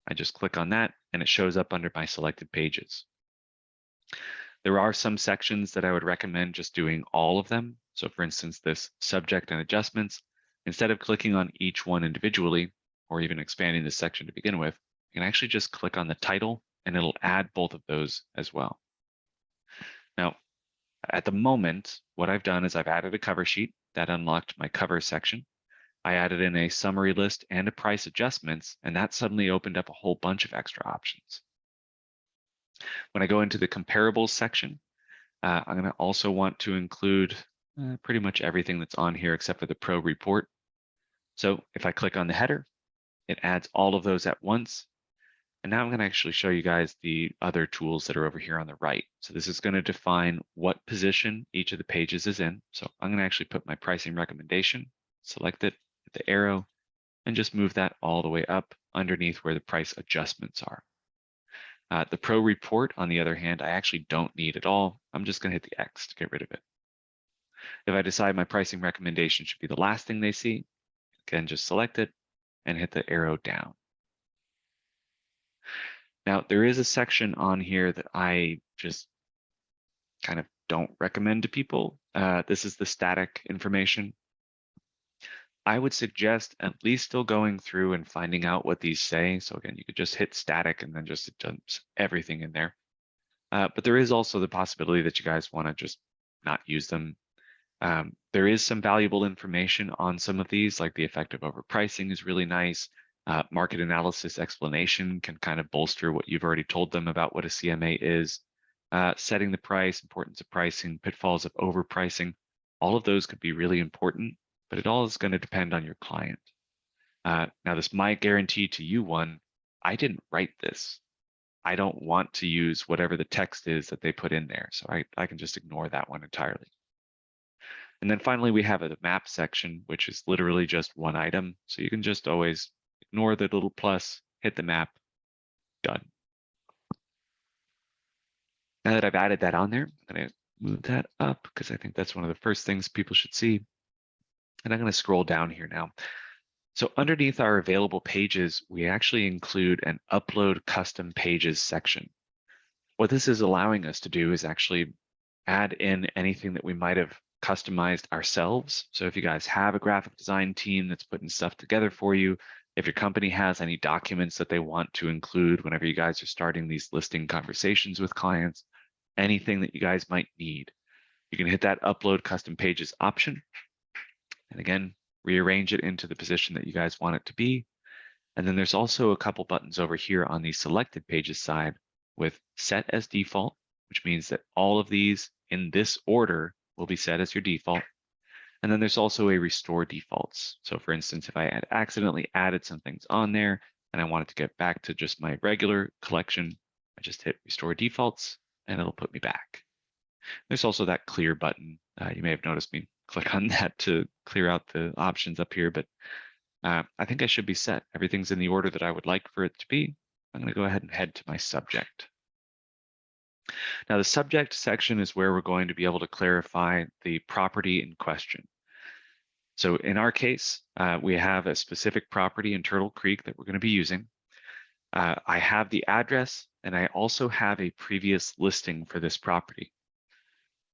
I just click on that and it shows up under my selected pages. There are some sections that I would recommend just doing all of them. So for instance, this subject and adjustments, instead of clicking on each one individually or even expanding this section to begin with, you can actually just click on the title and it'll add both of those as well. Now, at the moment, what I've done is I've added a cover sheet that unlocked my cover section. I added in a summary list and a price adjustments, and that suddenly opened up a whole bunch of extra options. When I go into the comparables section, I'm going to also want to include pretty much everything that's on here except for the pro report. So if I click on the header, it adds all of those at once. And now I'm going to actually show you guys the other tools that are over here on the right. So this is going to define what position each of the pages is in. So I'm going to actually put my pricing recommendation, select it, hit the arrow, and just move that all the way up underneath where the price adjustments are. The pro report, on the other hand, I actually don't need at all. I'm just going to hit the X to get rid of it. If I decide my pricing recommendation should be the last thing they see, again, just select it and hit the arrow down. Now, there is a section on here that I just kind of don't recommend to people. This is the static information. I would suggest at least still going through and finding out what these say. So again, you could just hit static and then just it dumps everything in there. But there is also the possibility that you guys want to just not use them. There is some valuable information on some of these, like the effect of overpricing is really nice. Market analysis explanation can kind of bolster what you've already told them about what a CMA is. Setting the price, importance of pricing, pitfalls of overpricing, all of those could be really important, but it all is going to depend on your client. Now, this my guarantee to you one, I didn't write this. I don't want to use whatever the text is that they put in there, so I can just ignore that one entirely. And then finally, we have a map section, which is literally just one item. So you can just always ignore the little plus, hit the map, done. Now that I've added that on there, I'm going to move that up because I think that's one of the first things people should see. And I'm going to scroll down here now. So underneath our available pages, we actually include an upload custom pages section. What this is allowing us to do is actually add in anything that we might have customized ourselves. So if you guys have a graphic design team that's putting stuff together for you, if your company has any documents that they want to include whenever you guys are starting these listing conversations with clients, anything that you guys might need, you can hit that upload custom pages option. And again, rearrange it into the position that you guys want it to be. And then there's also a couple buttons over here on the selected pages side with set as default, which means that all of these in this order will be set as your default. And then there's also a restore defaults. So for instance, if I had accidentally added some things on there and I wanted to get back to just my regular collection, I just hit restore defaults and it'll put me back. There's also that clear button. You may have noticed me click on that to clear out the options up here, but I think I should be set. Everything's in the order that I would like for it to be. I'm going to go ahead and head to my subject. Now, the subject section is where we're going to be able to clarify the property in question. So in our case, we have a specific property in Turtle Creek that we're going to be using. I have the address, and I also have a previous listing for this property.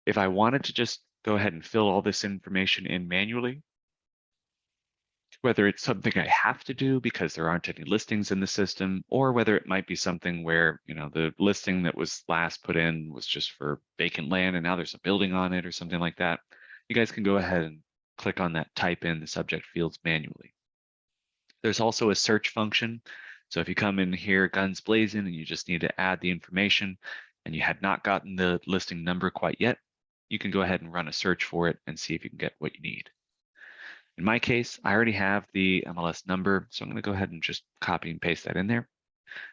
If I wanted to just go ahead and fill all this information in manually, whether it's something I have to do because there aren't any listings in the system, or whether it might be something where, you know, the listing that was last put in was just for vacant land and now there's a building on it or something like that, you guys can go ahead and click on that, type in the subject fields manually. There's also a search function. So if you come in here guns blazing and you just need to add the information and you had not gotten the listing number quite yet, you can go ahead and run a search for it and see if you can get what you need. In my case, I already have the MLS number, so I'm going to go ahead and just copy and paste that in there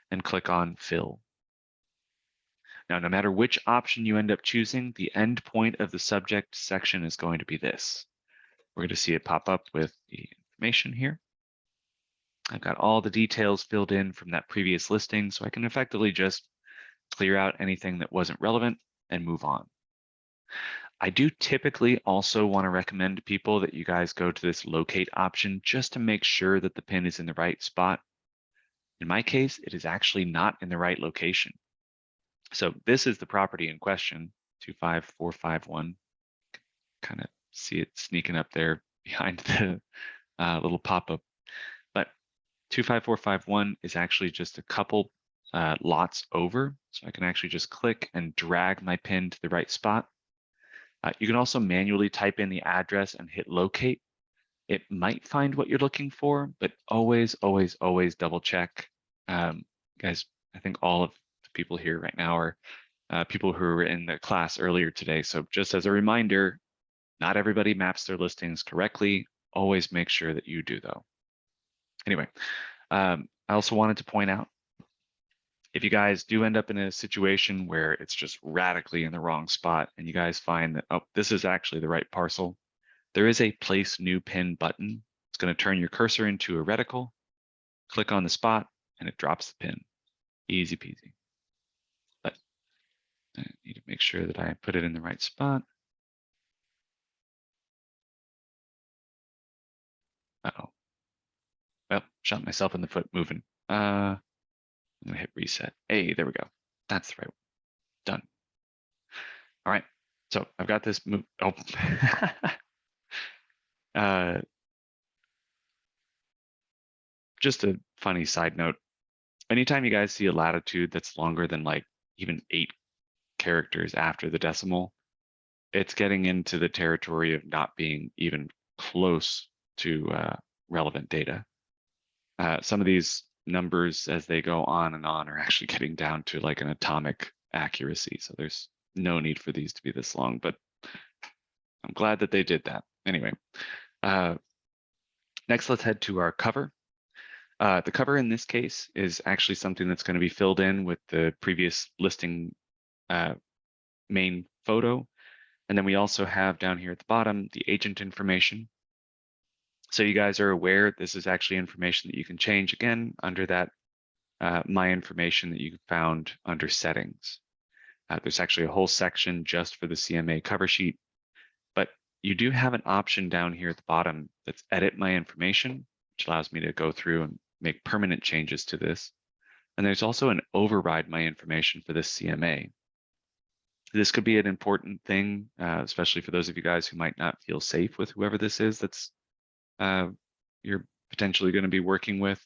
and click on Fill. Now, no matter which option you end up choosing, the end point of the subject section is going to be this. We're going to see it pop up with the information here. I've got all the details filled in from that previous listing, so I can effectively just clear out anything that wasn't relevant and move on. I do typically also want to recommend to people that you guys go to this locate option just to make sure that the pin is in the right spot. In my case, it is actually not in the right location. So this is the property in question, 25451. Kind of see it sneaking up there behind the little pop-up. But 25451 is actually just a couple lots over. So I can actually just click and drag my pin to the right spot. You can also manually type in the address and hit locate. It might find what you're looking for, but always, always, always double check. Guys, I think all of the people here right now are people who were in the class earlier today. So just as a reminder, not everybody maps their listings correctly. Always make sure that you do though. Anyway, I also wanted to point out, if you guys do end up in a situation where it's just radically in the wrong spot and you guys find that, oh, this is actually the right parcel, there is a place new pin button. It's going to turn your cursor into a reticle, click on the spot, and it drops the pin. Easy peasy. I need to make sure that I put it in the right spot. Uh-oh. Well, shot myself in the foot moving. I'm gonna hit reset. Hey, there we go. That's the right one. Done. All right. So I've got this move. Oh. Just a funny side note. Anytime you guys see a latitude that's longer than like even 8 characters after the decimal, it's getting into the territory of not being even close to relevant data. Some of these numbers, as they go on and on, are actually getting down to like an atomic accuracy. So there's no need for these to be this long, but I'm glad that they did that. Anyway, next let's head to our cover. The cover in this case is actually something that's going to be filled in with the previous listing main photo. And then we also have down here at the bottom, the agent information. So you guys are aware this is actually information that you can change again under that my information that you found under settings. There's actually a whole section just for the CMA cover sheet, but you do have an option down here at the bottom that's edit my information, which allows me to go through and make permanent changes to this. And there's also an override my information for this CMA. This could be an important thing, especially for those of you guys who might not feel safe with whoever this is that's you're potentially going to be working with.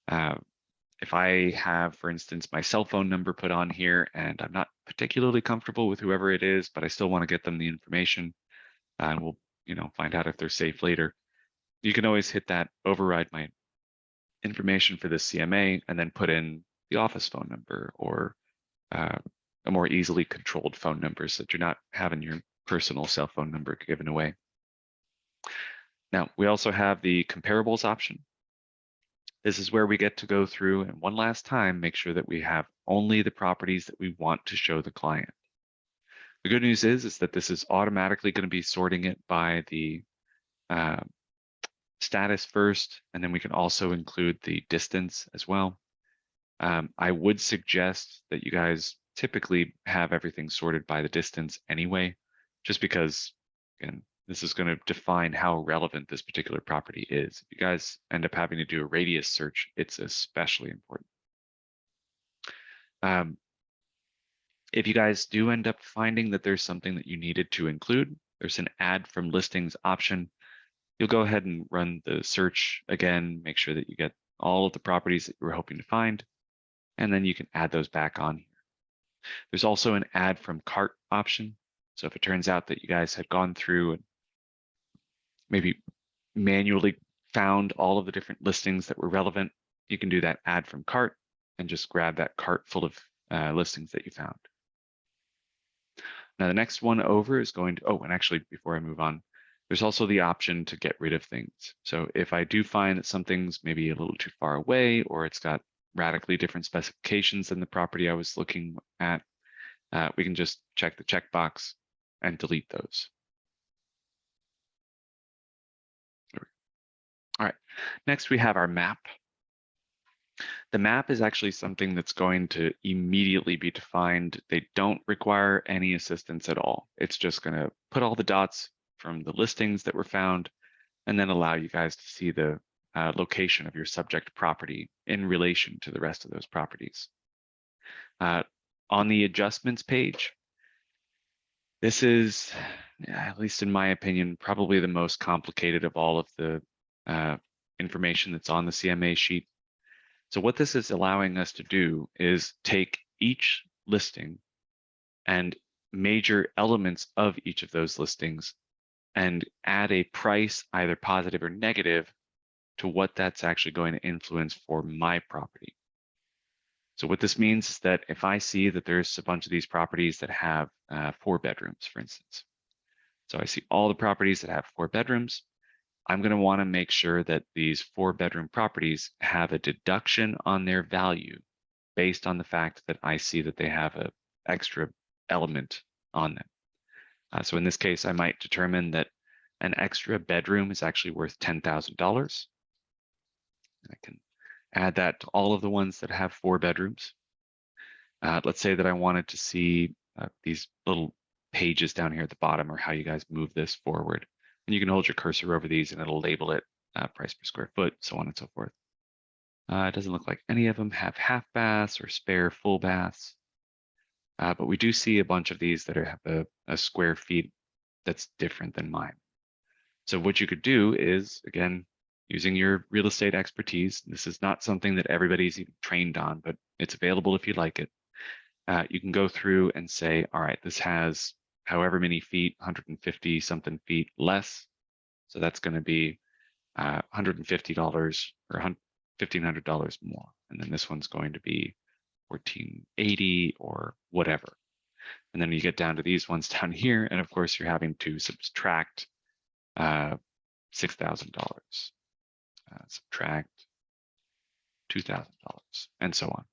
If I have, for instance, my cell phone number put on here and I'm not particularly comfortable with whoever it is, but I still want to get them the information, and we'll find out if they're safe later. You can always hit that override my information for this CMA and then put in the office phone number or a more easily controlled phone number so that you're not having your personal cell phone number given away. Now, we also have the comparables option. This is where we get to go through and one last time make sure that we have only the properties that we want to show the client. The good news is that this is automatically going to be sorting it by the status first, and then we can also include the distance as well. I would suggest that you guys typically have everything sorted by the distance anyway, just because, again, this is going to define how relevant this particular property is. If you guys end up having to do a radius search, it's especially important. If you guys do end up finding that there's something that you needed to include, there's an add from listings option. You'll go ahead and run the search again, make sure that you get all of the properties that you were hoping to find, and then you can add those back on here. There's also an add from cart option. So if it turns out that you guys had gone through and maybe manually found all of the different listings that were relevant, you can do that add from cart and just grab that cart full of listings that you found. Now the next one over is going to, and actually before I move on, there's also the option to get rid of things. So if I do find that something's maybe a little too far away or it's got radically different specifications than the property I was looking at, we can just check the checkbox and delete those. All right, next we have our map. The map is actually something that's going to immediately be defined. They don't require any assistance at all. It's just going to put all the dots from the listings that were found and then allow you guys to see the location of your subject property in relation to the rest of those properties. On the adjustments page, this is, at least in my opinion, probably the most complicated of all of the information that's on the CMA sheet. So what this is allowing us to do is take each listing and major elements of each of those listings and add a price, either positive or negative, to what that's actually going to influence for my property. So what this means is that if I see that there's a bunch of these properties that have 4 bedrooms, for instance, so I see all the properties that have 4 bedrooms, I'm going to want to make sure that these 4-bedroom properties have a deduction on their value based on the fact that I see that they have an extra element on them. So in this case, I might determine that an extra bedroom is actually worth $10,000. I can add that to all of the ones that have 4 bedrooms. Let's say that I wanted to see These little pages down here at the bottom are how you guys move this forward. And you can hold your cursor over these and it'll label it price per square foot, so on and so forth. It doesn't look like any of them have half baths or spare full baths. But we do see a bunch of these that have a square feet that's different than mine. So what you could do is, again, using your real estate expertise, this is not something that everybody's even trained on, but it's available if you like it. You can go through and say, all right, this has however many feet, 150 something feet less. So that's going to be $150 or $1,500 more. And then this one's going to be $1,480 or whatever. And then you get down to these ones down here. And of course, you're having to subtract $6,000, subtract $2,000, and so on.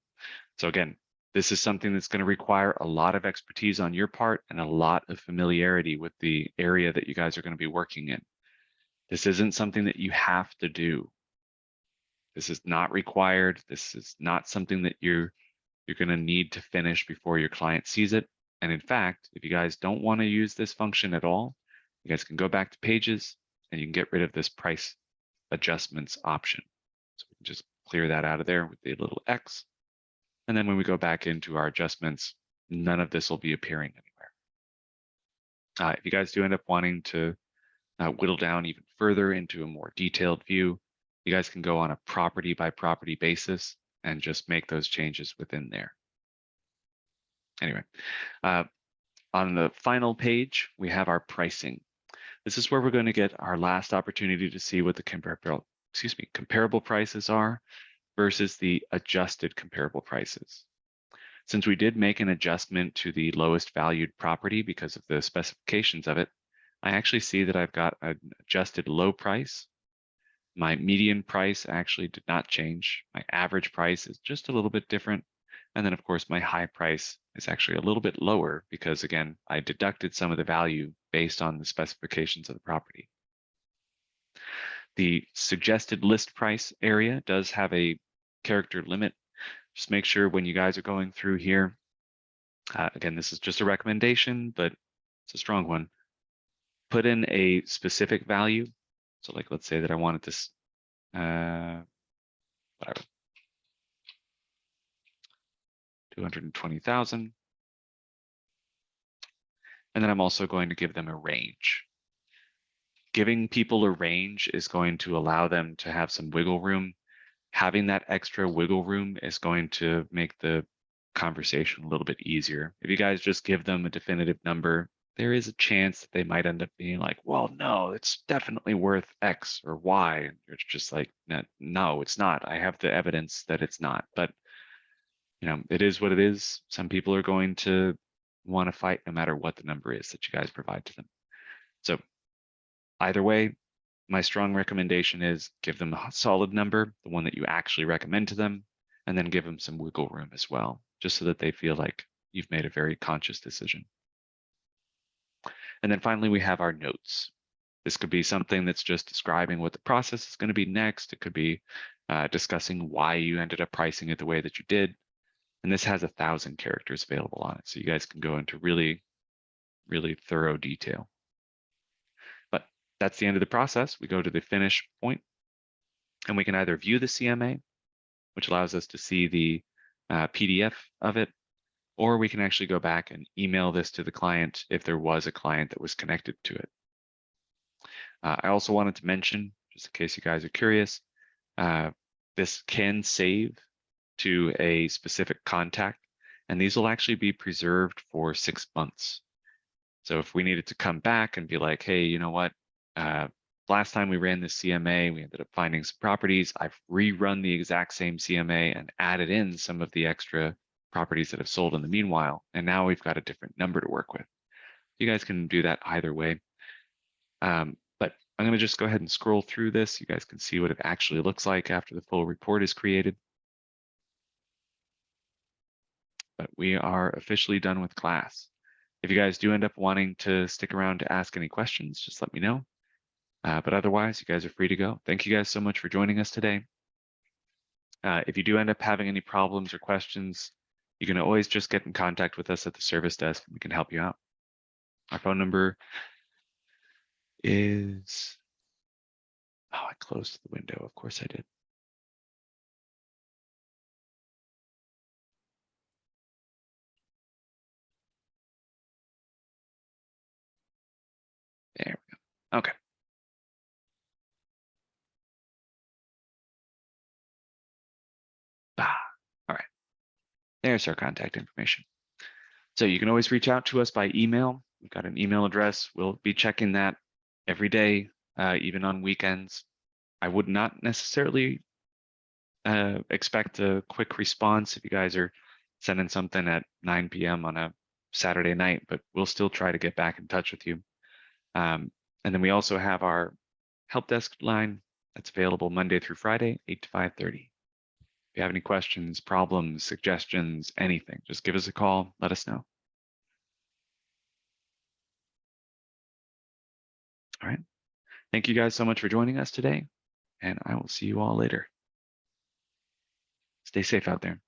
So again, this is something that's going to require a lot of expertise on your part and a lot of familiarity with the area that you guys are going to be working in. This isn't something that you have to do. This is not required. This is not something that you're going to need to finish before your client sees it. And in fact, if you guys don't want to use this function at all, you guys can go back to pages and you can get rid of this price adjustments option. So we can just clear that out of there with the little X. And then when we go back into our adjustments, none of this will be appearing anywhere. If you guys do end up wanting to whittle down even further into a more detailed view, you guys can go on a property by property basis and just make those changes within there. Anyway, on the final page, we have our pricing. This is where we're going to get our last opportunity to see what the comparable prices are versus the adjusted comparable prices. Since we did make an adjustment to the lowest valued property because of the specifications of it, I actually see that I've got an adjusted low price. My median price actually did not change. My average price is just a little bit different. And then of course, my high price is actually a little bit lower because again, I deducted some of the value based on the specifications of the property. The suggested list price area does have a character limit. Just make sure when you guys are going through here, again, this is just a recommendation, but it's a strong one. Put in a specific value. So like, let's say that I wanted this, whatever, 220,000. And then I'm also going to give them a range. Giving people a range is going to allow them to have some wiggle room. Having that extra wiggle room is going to make the conversation a little bit easier. If you guys just give them a definitive number, there is a chance that they might end up being like, well, no, it's definitely worth X or Y. It's just like, no, it's not. I have the evidence that it's not. But, you know, it is what it is. Some people are going to want to fight no matter what the number is that you guys provide to them. So either way, my strong recommendation is give them a solid number, the one that you actually recommend to them, and then give them some wiggle room as well, just so that they feel like you've made a very conscious decision. And then finally, we have our notes. This could be something that's just describing what the process is going to be next. It could be discussing why you ended up pricing it the way that you did. And this has 1,000 characters available on it. So you guys can go into really, really thorough detail. But that's the end of the process. We go to the finish point, and we can either view the CMA, which allows us to see the PDF of it, or we can actually go back and email this to the client if there was a client that was connected to it. I also wanted to mention, just in case you guys are curious, this can save to a specific contact, and these will actually be preserved for 6 months. So if we needed to come back and be like, hey, you know what, last time we ran this CMA, we ended up finding some properties. I've rerun the exact same CMA and added in some of the extra properties that have sold in the meanwhile, and now we've got a different number to work with. You guys can do that either way. But I'm going to just go ahead and scroll through this. You guys can see what it actually looks like after the full report is created. But we are officially done with class. If you guys do end up wanting to stick around to ask any questions, just let me know. But otherwise, you guys are free to go. Thank you guys so much for joining us today. If you do end up having any problems or questions, you can always just get in contact with us at the service desk and we can help you out. Our phone number is, oh, I closed the window. Of course I did. There we go. Okay. All right. There's our contact information. So you can always reach out to us by email. We've got an email address. We'll be checking that every day, even on weekends. I would not necessarily expect a quick response if you guys are sending something at 9 p.m. on a Saturday night, but we'll still try to get back in touch with you. And then we also have our help desk line that's available Monday through Friday, 8 to 5:30. If you have any questions, problems, suggestions, anything, just give us a call, let us know. All right. Thank you guys so much for joining us today, and I will see you all later. Stay safe out there.